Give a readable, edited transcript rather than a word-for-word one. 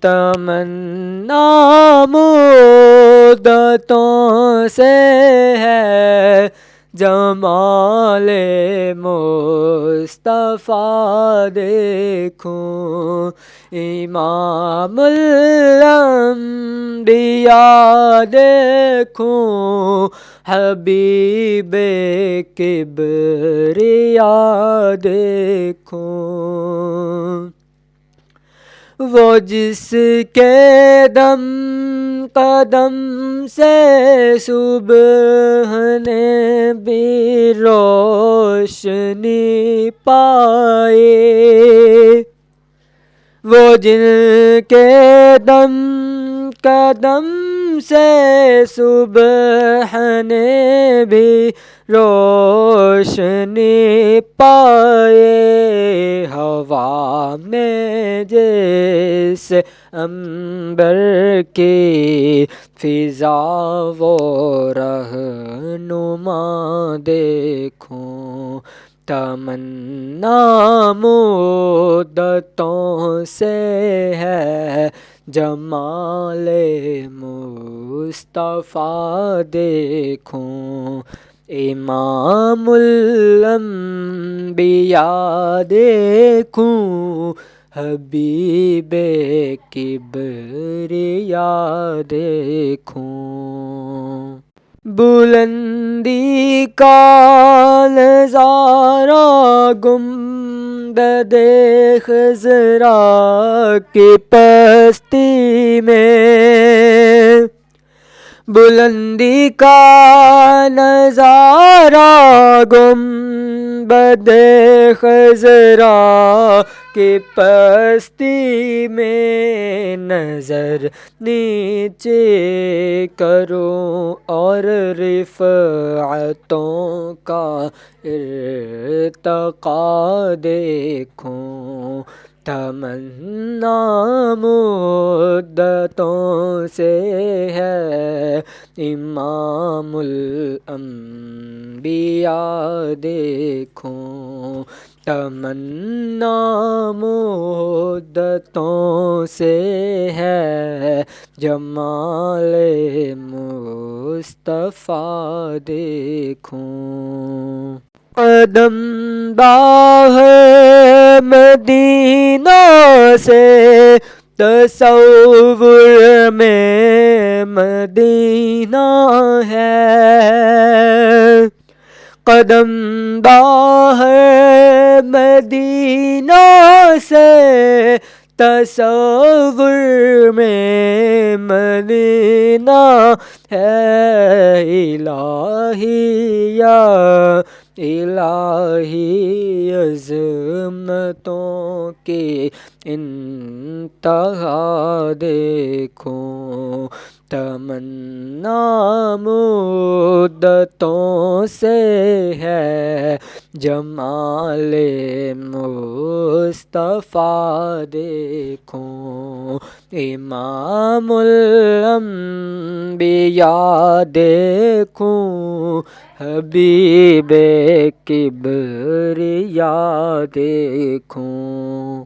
تمنا مدتوں سے ہے جمال مصطفیٰ دیکھوں، امام الانبیاء دیکھوں، حبیب کبریا دیکھوں، وہ جس کے دم قدم سے صبح نے بھی روشنی پائے، وہ جن کے دم قدم سے صبح نے بھی روشنی پائے، ہوا میں جیسے عنبر کی فضا وہ رہنما دیکھوں، تمنا مدتوں سے ہے جمال مصطفیٰ دیکھوں، امام الانبیاء دیکھوں، حبیب کبریا دیکھوں، بلندی کا نظارہ گنبد خضرا کی پستی میں، بلندی کا نظارہ گنبد خضرا کی پستی میں، نظر نیچے کروں اور رفعتوں کا ارتقا دیکھوں، تمنا مدتوں سے ہے امام الانبیاء دیکھوں، تمنا مدتوں سے ہے جمال مصطفیٰ دیکھوں، قدم باہ مدینہ سے تصور میں مدینہ ہے، قدم باہ مدینہ سے تصور میں مدینہ ہے، الہی یا الہی عظمتوں کی انتہا دیکھوں، تمنا مدتوں سے ہے جمال مصطفیٰ دیکھوں، امام الانبیاء دیکھوں، حبیب کبریا دیکھوں۔